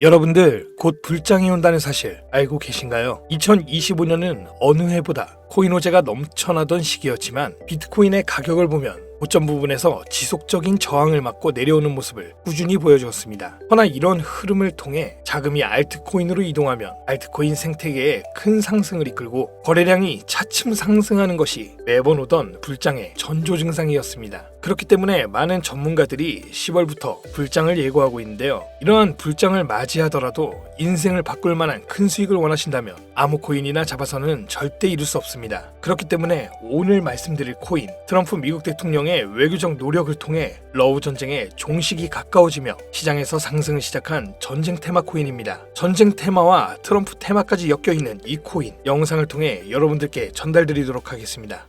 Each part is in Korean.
여러분들 곧 불장이 온다는 사실 알고 계신가요? 2025년은 어느 해보다 코인 호재가 넘쳐나던 시기였지만 비트코인의 가격을 보면 고점 부분에서 지속적인 저항을 맞고 내려오는 모습을 꾸준히 보여주었습니다. 허나 이런 흐름을 통해 자금이 알트코인으로 이동하면 알트코인 생태계에 큰 상승을 이끌고 거래량이 차츰 상승하는 것이 매번 오던 불장의 전조 증상이었습니다. 그렇기 때문에 많은 전문가들이 10월부터 불장을 예고하고 있는데요. 이러한 불장을 맞이하더라도 인생을 바꿀 만한 큰 수익을 원하신다면 아무 코인이나 잡아서는 절대 이룰 수 없습니다. 그렇기 때문에 오늘 말씀드릴 코인, 트럼프 미국 대통령의 외교적 노력을 통해 러우 전쟁의 종식이 가까워지며 시장에서 상승을 시작한 전쟁 테마 코인입니다. 전쟁 테마와 트럼프 테마까지 엮여있는 이 코인, 영상을 통해 여러분들께 전달드리도록 하겠습니다.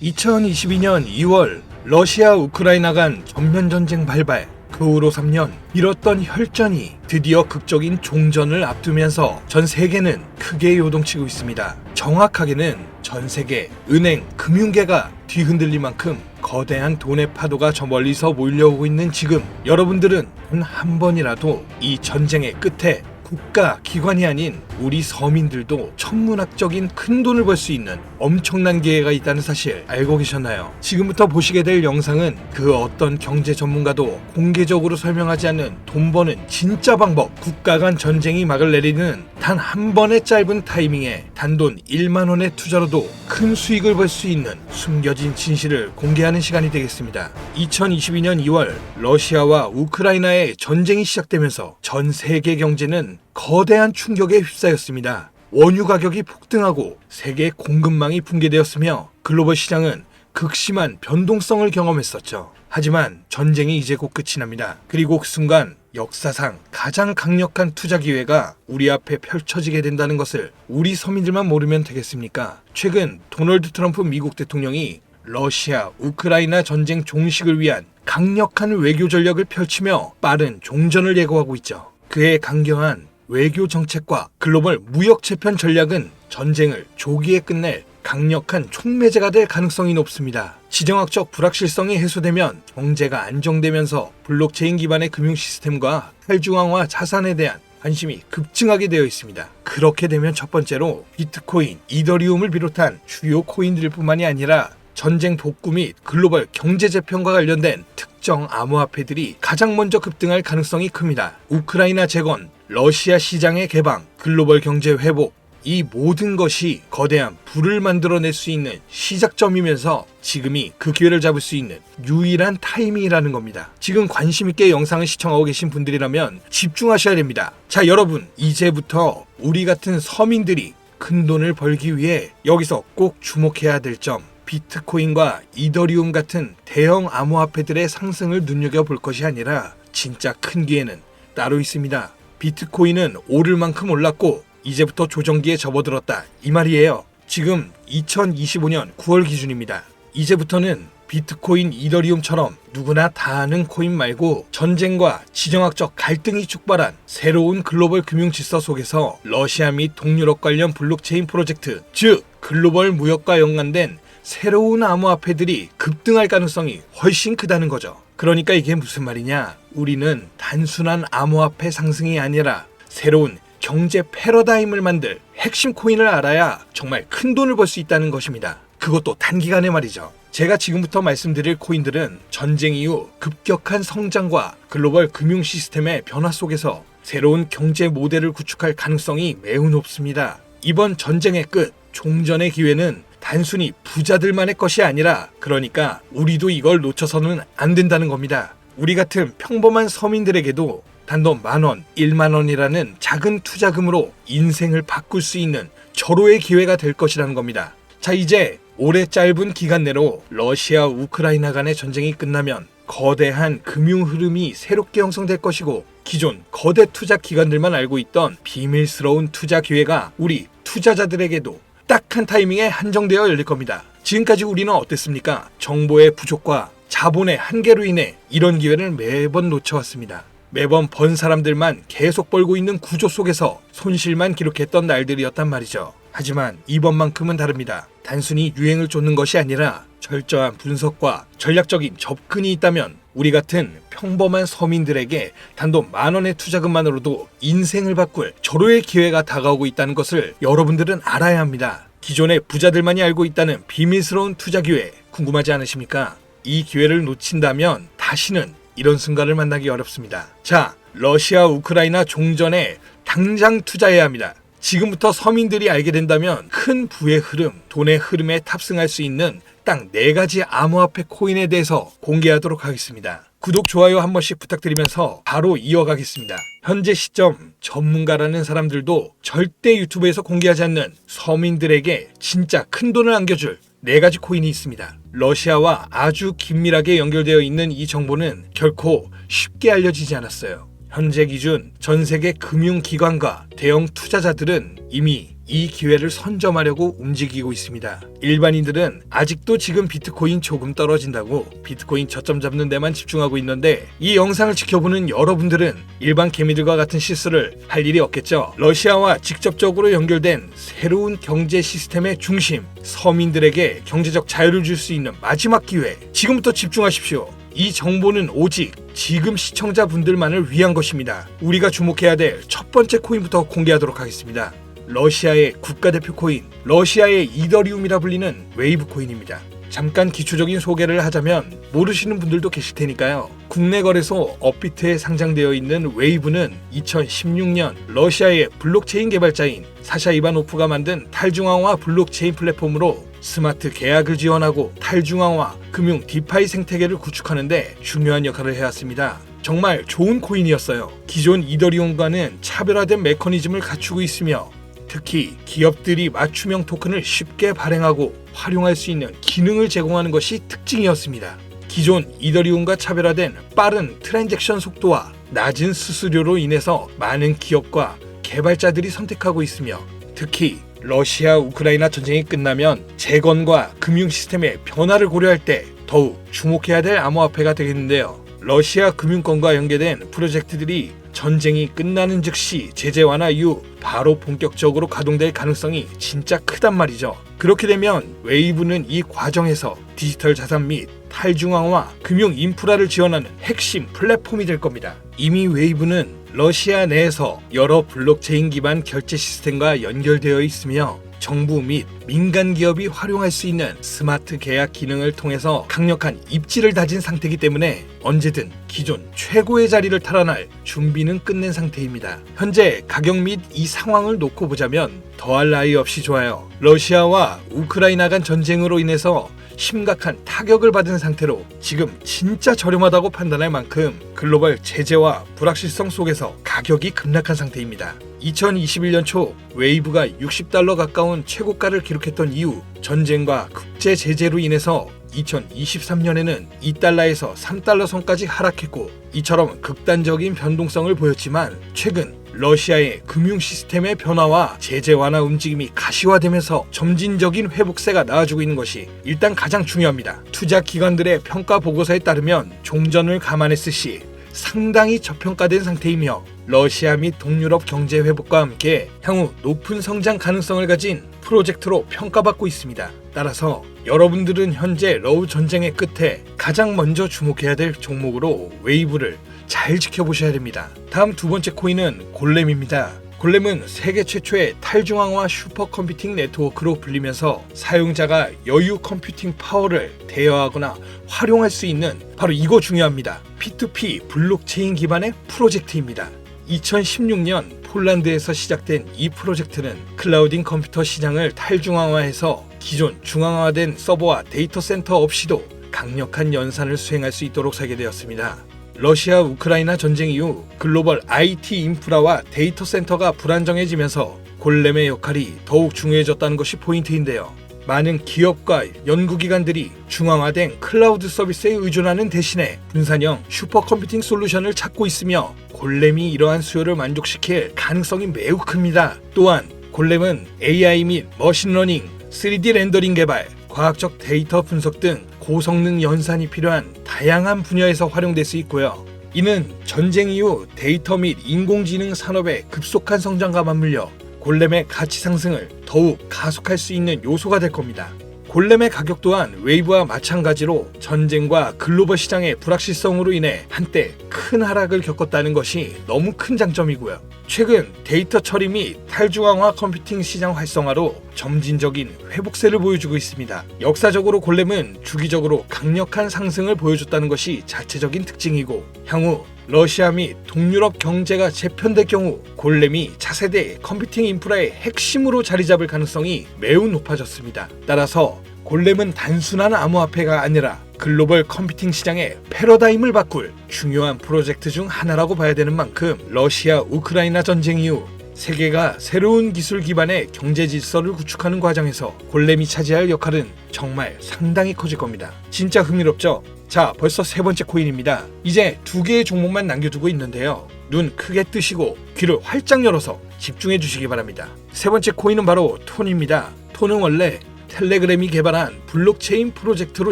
2022년 2월 러시아 우크라이나 간 전면전쟁 발발, 그 후로 3년 미뤘던 혈전이 드디어 극적인 종전을 앞두면서 전 세계는 크게 요동치고 있습니다. 정확하게는 전 세계 은행, 금융계가 뒤흔들릴 만큼 거대한 돈의 파도가 저 멀리서 몰려오고 있는 지금, 여러분들은 단 한 번이라도 이 전쟁의 끝에 국가, 기관이 아닌 우리 서민들도 천문학적인 큰 돈을 벌 수 있는 엄청난 기회가 있다는 사실 알고 계셨나요? 지금부터 보시게 될 영상은 그 어떤 경제 전문가도 공개적으로 설명하지 않는 돈 버는 진짜 방법, 국가 간 전쟁이 막을 내리는 단 한 번의 짧은 타이밍에 단돈 1만 원의 투자로도 큰 수익을 벌 수 있는 숨겨진 진실을 공개하는 시간이 되겠습니다. 2022년 2월 러시아와 우크라이나의 전쟁이 시작되면서 전 세계 경제는 거대한 충격에 휩싸였습니다. 원유 가격이 폭등하고 세계 공급망이 붕괴되었으며 글로벌 시장은 극심한 변동성을 경험했었죠. 하지만 전쟁이 이제 곧 끝이 납니다. 그리고 그 순간 역사상 가장 강력한 투자 기회가 우리 앞에 펼쳐지게 된다는 것을 우리 서민들만 모르면 되겠습니까? 최근 도널드 트럼프 미국 대통령이 러시아, 우크라이나 전쟁 종식을 위한 강력한 외교 전략을 펼치며 빠른 종전을 예고하고 있죠. 그의 강경한 외교 정책과 글로벌 무역 재편 전략은 전쟁을 조기에 끝낼 강력한 촉매제가 될 가능성이 높습니다. 지정학적 불확실성이 해소되면 경제가 안정되면서 블록체인 기반의 금융 시스템과 탈중앙화 자산에 대한 관심이 급증하게 되어 있습니다. 그렇게 되면 첫 번째로 비트코인, 이더리움을 비롯한 주요 코인들 뿐만이 아니라 전쟁 복구 및 글로벌 경제 재편과 관련된 특정 암호화폐들이 가장 먼저 급등할 가능성이 큽니다. 우크라이나 재건, 러시아 시장의 개방, 글로벌 경제 회복, 이 모든 것이 거대한 불을 만들어낼 수 있는 시작점이면서 지금이 그 기회를 잡을 수 있는 유일한 타이밍이라는 겁니다. 지금 관심 있게 영상을 시청하고 계신 분들이라면 집중하셔야 됩니다. 자, 여러분, 이제부터 우리 같은 서민들이 큰 돈을 벌기 위해 여기서 꼭 주목해야 될 점, 비트코인과 이더리움 같은 대형 암호화폐들의 상승을 눈여겨볼 것이 아니라 진짜 큰 기회는 따로 있습니다. 비트코인은 오를 만큼 올랐고 이제부터 조정기에 접어들었다, 이 말이에요. 지금 2025년 9월 기준입니다. 이제부터는 비트코인, 이더리움처럼 누구나 다 아는 코인 말고 전쟁과 지정학적 갈등이 촉발한 새로운 글로벌 금융 질서 속에서 러시아 및 동유럽 관련 블록체인 프로젝트, 즉 글로벌 무역과 연관된 새로운 암호화폐들이 급등할 가능성이 훨씬 크다는 거죠. 그러니까 이게 무슨 말이냐? 우리는 단순한 암호화폐 상승이 아니라 새로운 경제 패러다임을 만들 핵심 코인을 알아야 정말 큰 돈을 벌 수 있다는 것입니다. 그것도 단기간에 말이죠. 제가 지금부터 말씀드릴 코인들은 전쟁 이후 급격한 성장과 글로벌 금융 시스템의 변화 속에서 새로운 경제 모델을 구축할 가능성이 매우 높습니다. 이번 전쟁의 끝, 종전의 기회는 단순히 부자들만의 것이 아니라, 그러니까 우리도 이걸 놓쳐서는 안 된다는 겁니다. 우리 같은 평범한 서민들에게도 단돈 10,000원, 1만 원이라는 작은 투자금으로 인생을 바꿀 수 있는 절호의 기회가 될 것이라는 겁니다. 자, 이제 올해 짧은 기간 내로 러시아, 우크라이나 간의 전쟁이 끝나면 거대한 금융 흐름이 새롭게 형성될 것이고, 기존 거대 투자 기관들만 알고 있던 비밀스러운 투자 기회가 우리 투자자들에게도 딱 한 타이밍에 한정되어 열릴 겁니다. 지금까지 우리는 어땠습니까? 정보의 부족과 자본의 한계로 인해 이런 기회를 매번 놓쳐왔습니다. 매번 번 사람들만 계속 벌고 있는 구조 속에서 손실만 기록했던 날들이었단 말이죠. 하지만 이번만큼은 다릅니다. 단순히 유행을 쫓는 것이 아니라 철저한 분석과 전략적인 접근이 있다면 우리 같은 평범한 서민들에게 단돈 10,000원의 투자금만으로도 인생을 바꿀 절호의 기회가 다가오고 있다는 것을 여러분들은 알아야 합니다. 기존의 부자들만이 알고 있다는 비밀스러운 투자 기회 궁금하지 않으십니까? 이 기회를 놓친다면 다시는 이런 순간을 만나기 어렵습니다. 자, 러시아 우크라이나 종전에 당장 투자해야 합니다. 지금부터 서민들이 알게 된다면 큰 부의 흐름, 돈의 흐름에 탑승할 수 있는 딱 4가지 암호화폐 코인에 대해서 공개하도록 하겠습니다. 구독, 좋아요 한 번씩 부탁드리면서 바로 이어가겠습니다. 현재 시점 전문가라는 사람들도 절대 유튜브에서 공개하지 않는 서민들에게 진짜 큰 돈을 안겨줄 4가지 코인이 있습니다. 러시아와 아주 긴밀하게 연결되어 있는 이 정보는 결코 쉽게 알려지지 않았어요. 현재 기준 전 세계 금융기관과 대형 투자자들은 이미 이 기회를 선점하려고 움직이고 있습니다. 일반인들은 아직도 지금 비트코인 조금 떨어진다고 비트코인 저점 잡는 데만 집중하고 있는데, 이 영상을 지켜보는 여러분들은 일반 개미들과 같은 실수를 할 일이 없겠죠. 러시아와 직접적으로 연결된 새로운 경제 시스템의 중심, 서민들에게 경제적 자유를 줄 수 있는 마지막 기회, 지금부터 집중하십시오. 이 정보는 오직 지금 시청자분들만을 위한 것입니다. 우리가 주목해야 될 첫 번째 코인부터 공개하도록 하겠습니다. 러시아의 국가대표 코인, 러시아의 이더리움이라 불리는 웨이브 코인입니다. 잠깐 기초적인 소개를 하자면 모르시는 분들도 계실 테니까요. 국내 거래소 업비트에 상장되어 있는 웨이브는 2016년 러시아의 블록체인 개발자인 사샤 이바노프가 만든 탈중앙화 블록체인 플랫폼으로 스마트 계약을 지원하고 탈중앙화 금융 디파이 생태계를 구축하는 데 중요한 역할을 해왔습니다. 정말 좋은 코인이었어요. 기존 이더리움과는 차별화된 메커니즘을 갖추고 있으며 특히 기업들이 맞춤형 토큰을 쉽게 발행하고 활용할 수 있는 기능을 제공하는 것이 특징이었습니다. 기존 이더리움과 차별화된 빠른 트랜잭션 속도와 낮은 수수료로 인해서 많은 기업과 개발자들이 선택하고 있으며, 특히 러시아 우크라이나 전쟁이 끝나면 재건과 금융 시스템의 변화를 고려할 때 더욱 주목해야 될 암호화폐가 되겠는데요. 러시아 금융권과 연계된 프로젝트들이 전쟁이 끝나는 즉시 제재 완화 이후 바로 본격적으로 가동될 가능성이 진짜 크단 말이죠. 그렇게 되면 웨이브는 이 과정에서 디지털 자산 및 탈중앙화 금융 인프라를 지원하는 핵심 플랫폼이 될 겁니다. 이미 웨이브는 러시아 내에서 여러 블록체인 기반 결제 시스템과 연결되어 있으며 정부 및 민간 기업이 활용할 수 있는 스마트 계약 기능을 통해서 강력한 입지를 다진 상태이기 때문에 언제든 기존 최고의 자리를 탈환할 준비는 끝낸 상태입니다. 현재 가격 및 이 상황을 놓고 보자면 더할 나위 없이 좋아요. 러시아와 우크라이나 간 전쟁으로 인해서 심각한 타격을 받은 상태로 지금 진짜 저렴하다고 판단할 만큼 글로벌 제재와 불확실성 속에서 가격이 급락한 상태입니다. 2021년 초 웨이브가 $60 가까운 최고가를 기록했던 이후 전쟁과 국제 제재로 인해서 2023년에는 $2에서 $3 선까지 하락했고, 이처럼 극단적인 변동성을 보였지만 최근 러시아의 금융 시스템의 변화와 제재 완화 움직임이 가시화되면서 점진적인 회복세가 나와주고 있는 것이 일단 가장 중요합니다. 투자 기관들의 평가 보고서에 따르면 종전을 감안했을 시 상당히 저평가된 상태이며 러시아 및 동유럽 경제 회복과 함께 향후 높은 성장 가능성을 가진 프로젝트로 평가받고 있습니다. 따라서 여러분들은 현재 러우 전쟁의 끝에 가장 먼저 주목해야 될 종목으로 웨이브를 잘 지켜보셔야 됩니다. 다음 두 번째 코인은 골렘입니다. 골렘은 세계 최초의 탈중앙화 슈퍼컴퓨팅 네트워크로 불리면서 사용자가 여유 컴퓨팅 파워를 대여하거나 활용할 수 있는, 바로 이거 중요합니다, P2P 블록체인 기반의 프로젝트입니다. 2016년 폴란드에서 시작된 이 프로젝트는 클라우딩 컴퓨터 시장을 탈중앙화해서 기존 중앙화된 서버와 데이터 센터 없이도 강력한 연산을 수행할 수 있도록 설계되었습니다. 러시아 우크라이나 전쟁 이후 글로벌 IT 인프라와 데이터 센터가 불안정해지면서 골렘의 역할이 더욱 중요해졌다는 것이 포인트인데요. 많은 기업과 연구기관들이 중앙화된 클라우드 서비스에 의존하는 대신에 분산형 슈퍼컴퓨팅 솔루션을 찾고 있으며 골렘이 이러한 수요를 만족시킬 가능성이 매우 큽니다. 또한 골렘은 AI 및 머신러닝, 3D 렌더링 개발, 과학적 데이터 분석 등 고성능 연산이 필요한 다양한 분야에서 활용될 수 있고요. 이는 전쟁 이후 데이터 및 인공지능 산업의 급속한 성장과 맞물려 골렘의 가치 상승을 더욱 가속할 수 있는 요소가 될 겁니다. 골렘의 가격 또한 웨이브와 마찬가지로 전쟁과 글로벌 시장의 불확실성으로 인해 한때 큰 하락을 겪었다는 것이 너무 큰 장점이고요. 최근 데이터 처리 및 탈중앙화 컴퓨팅 시장 활성화로 점진적인 회복세를 보여주고 있습니다. 역사적으로 골렘은 주기적으로 강력한 상승을 보여줬다는 것이 자체적인 특징이고, 향후 러시아 및 동유럽 경제가 재편될 경우 골렘이 차세대 컴퓨팅 인프라의 핵심으로 자리 잡을 가능성이 매우 높아졌습니다. 따라서 골렘은 단순한 암호화폐가 아니라 글로벌 컴퓨팅 시장의 패러다임을 바꿀 중요한 프로젝트 중 하나라고 봐야 되는 만큼, 러시아 우크라이나 전쟁 이후 세계가 새로운 기술 기반의 경제 질서를 구축하는 과정에서 골렘이 차지할 역할은 정말 상당히 커질 겁니다. 진짜 흥미롭죠? 자, 벌써 세 번째 코인입니다. 이제 두 개의 종목만 남겨두고 있는데요. 눈 크게 뜨시고 귀를 활짝 열어서 집중해 주시기 바랍니다. 세 번째 코인은 바로 톤입니다. 톤은 원래 텔레그램이 개발한 블록체인 프로젝트로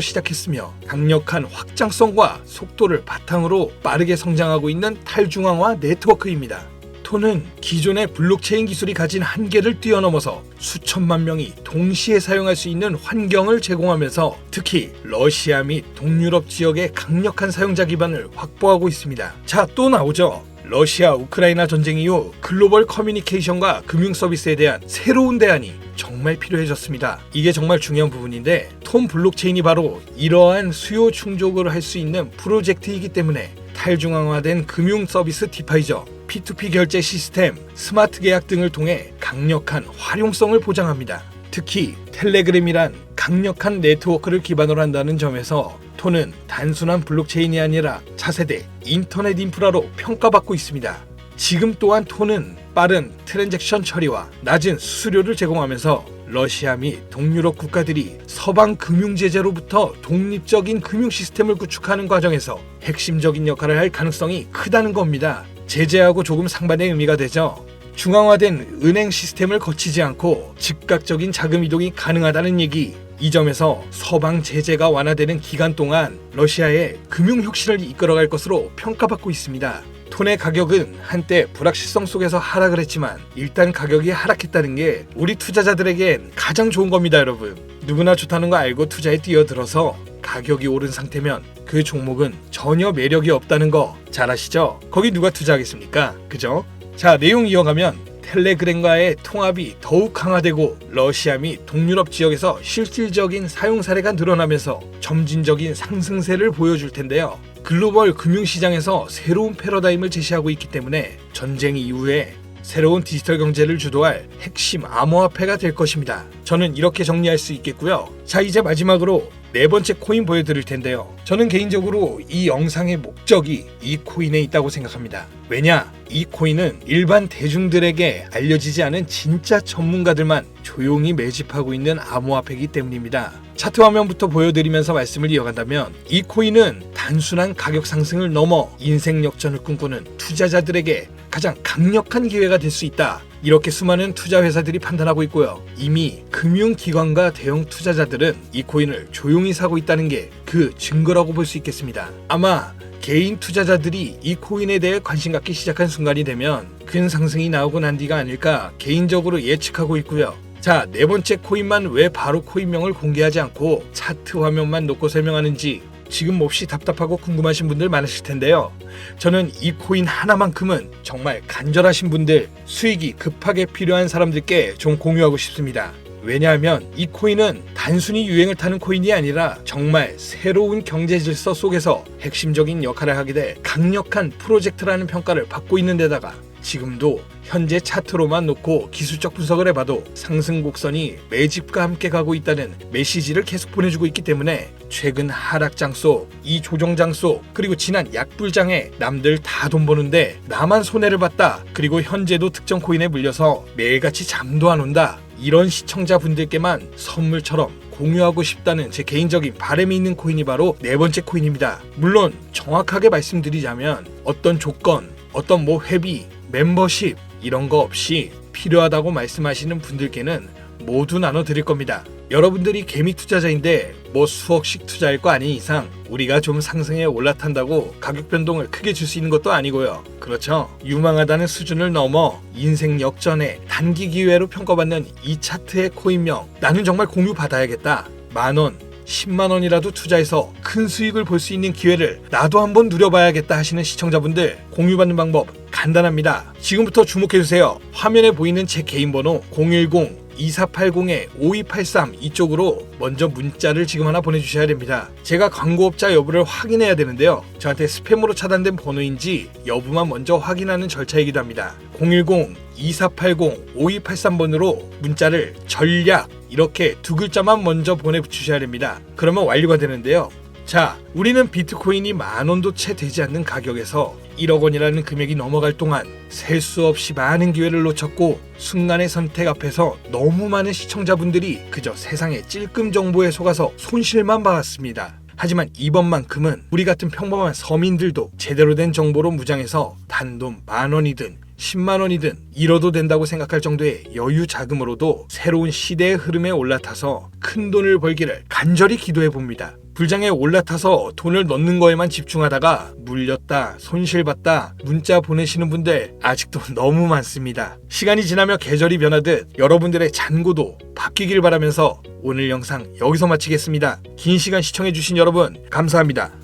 시작했으며 강력한 확장성과 속도를 바탕으로 빠르게 성장하고 있는 탈중앙화 네트워크입니다. 톤은 기존의 블록체인 기술이 가진 한계를 뛰어넘어서 수천만 명이 동시에 사용할 수 있는 환경을 제공하면서 특히 러시아 및 동유럽 지역의 강력한 사용자 기반을 확보하고 있습니다. 자, 또 나오죠. 러시아 우크라이나 전쟁 이후 글로벌 커뮤니케이션과 금융 서비스에 대한 새로운 대안이 정말 필요해졌습니다. 이게 정말 중요한 부분인데, 톤 블록체인이 바로 이러한 수요 충족을 할 수 있는 프로젝트이기 때문에 탈중앙화된 금융 서비스 디파이저, P2P 결제 시스템, 스마트 계약 등을 통해 강력한 활용성을 보장합니다. 특히 텔레그램이란 강력한 네트워크를 기반으로 한다는 점에서 톤은 단순한 블록체인이 아니라 차세대 인터넷 인프라로 평가받고 있습니다. 지금 또한 톤은 빠른 트랜잭션 처리와 낮은 수수료를 제공하면서 러시아 및 동유럽 국가들이 서방 금융 제재로부터 독립적인 금융 시스템을 구축하는 과정에서 핵심적인 역할을 할 가능성이 크다는 겁니다. 제재하고 조금 상반의 의미가 되죠. 중앙화된 은행 시스템을 거치지 않고 즉각적인 자금 이동이 가능하다는 얘기. 이 점에서 서방 제재가 완화되는 기간 동안 러시아의 금융 혁신을 이끌어갈 것으로 평가받고 있습니다. 톤의 가격은 한때 불확실성 속에서 하락을 했지만 일단 가격이 하락했다는 게 우리 투자자들에겐 가장 좋은 겁니다, 여러분. 누구나 좋다는 거 알고 투자에 뛰어들어서 가격이 오른 상태면 그 종목은 전혀 매력이 없다는 거 잘 아시죠? 거기 누가 투자하겠습니까? 그죠? 자, 내용 이어가면 텔레그램과의 통합이 더욱 강화되고 러시아 및 동유럽 지역에서 실질적인 사용 사례가 늘어나면서 점진적인 상승세를 보여줄 텐데요. 글로벌 금융시장에서 새로운 패러다임을 제시하고 있기 때문에 전쟁 이후에 새로운 디지털 경제를 주도할 핵심 암호화폐가 될 것입니다. 저는 이렇게 정리할 수 있겠고요. 자, 이제 마지막으로 네 번째 코인 보여드릴 텐데요. 저는 개인적으로 이 영상의 목적이 이 코인에 있다고 생각합니다. 왜냐? 이 코인은 일반 대중들에게 알려지지 않은 진짜 전문가들만 조용히 매집하고 있는 암호화폐이기 때문입니다. 차트 화면부터 보여드리면서 말씀을 이어간다면, 이 코인은 단순한 가격 상승을 넘어 인생 역전을 꿈꾸는 투자자들에게 가장 강력한 기회가 될 수 있다, 이렇게 수많은 투자 회사들이 판단하고 있고요. 이미 금융기관과 대형 투자자들은 이 코인을 조용히 사고 있다는 게 그 증거라고 볼 수 있겠습니다. 아마 개인 투자자들이 이 코인에 대해 관심 갖기 시작한 순간이 되면 큰 상승이 나오고 난 뒤가 아닐까 개인적으로 예측하고 있고요. 자, 네 번째 코인만 왜 바로 코인명을 공개하지 않고 차트 화면만 놓고 설명하는지 지금 몹시 답답하고 궁금하신 분들 많으실 텐데요. 저는 이 코인 하나만큼은 정말 간절하신 분들, 수익이 급하게 필요한 사람들께 좀 공유하고 싶습니다. 왜냐하면 이 코인은 단순히 유행을 타는 코인이 아니라 정말 새로운 경제 질서 속에서 핵심적인 역할을 하게 될 강력한 프로젝트라는 평가를 받고 있는 데다가 지금도 현재 차트로만 놓고 기술적 분석을 해봐도 상승 곡선이 매집과 함께 가고 있다는 메시지를 계속 보내주고 있기 때문에 최근 하락장 속, 이 조정장 속, 그리고 지난 약불장에 남들 다 돈 버는데 나만 손해를 봤다, 그리고 현재도 특정 코인에 물려서 매일같이 잠도 안 온다, 이런 시청자분들께만 선물처럼 공유하고 싶다는 제 개인적인 바람이 있는 코인이 바로 네 번째 코인입니다. 물론 정확하게 말씀드리자면 어떤 조건, 어떤 회비, 멤버십 이런 거 없이 필요하다고 말씀하시는 분들께는 모두 나눠드릴 겁니다. 여러분들이 개미 투자자인데 수억씩 투자할 거 아닌 이상 우리가 좀 상승에 올라탄다고 가격 변동을 크게 줄 수 있는 것도 아니고요. 그렇죠? 유망하다는 수준을 넘어 인생 역전에 단기 기회로 평가받는 이 차트의 코인명, 나는 정말 공유 받아야겠다, 10,000원, 10만원이라도 투자해서 큰 수익을 볼 수 있는 기회를 나도 한번 누려봐야겠다 하시는 시청자분들, 공유받는 방법 간단합니다. 지금부터 주목해주세요. 화면에 보이는 제 개인 번호 010-2480-5283 이쪽으로 먼저 문자를 지금 하나 보내주셔야 됩니다. 제가 광고업자 여부를 확인해야 되는데요. 저한테 스팸으로 차단된 번호인지 여부만 먼저 확인하는 절차이기도 합니다. 010-2480-5283번으로 문자를 전략 이렇게 두 글자만 먼저 보내주셔야 됩니다. 그러면 완료가 되는데요. 자, 우리는 비트코인이 10,000원도 채 되지 않는 가격에서 1억 원이라는 금액이 넘어갈 동안 셀 수 없이 많은 기회를 놓쳤고, 순간의 선택 앞에서 너무 많은 시청자분들이 그저 세상의 찔끔 정보에 속아서 손실만 봐왔습니다. 하지만 이번만큼은 우리 같은 평범한 서민들도 제대로 된 정보로 무장해서 단돈 10,000원이든 10만원이든 잃어도 된다고 생각할 정도의 여유 자금으로도 새로운 시대의 흐름에 올라타서 큰 돈을 벌기를 간절히 기도해 봅니다. 불장에 올라타서 돈을 넣는 거에만 집중하다가 물렸다, 손실봤다 문자 보내시는 분들 아직도 너무 많습니다. 시간이 지나며 계절이 변하듯 여러분들의 잔고도 바뀌길 바라면서 오늘 영상 여기서 마치겠습니다. 긴 시간 시청해주신 여러분 감사합니다.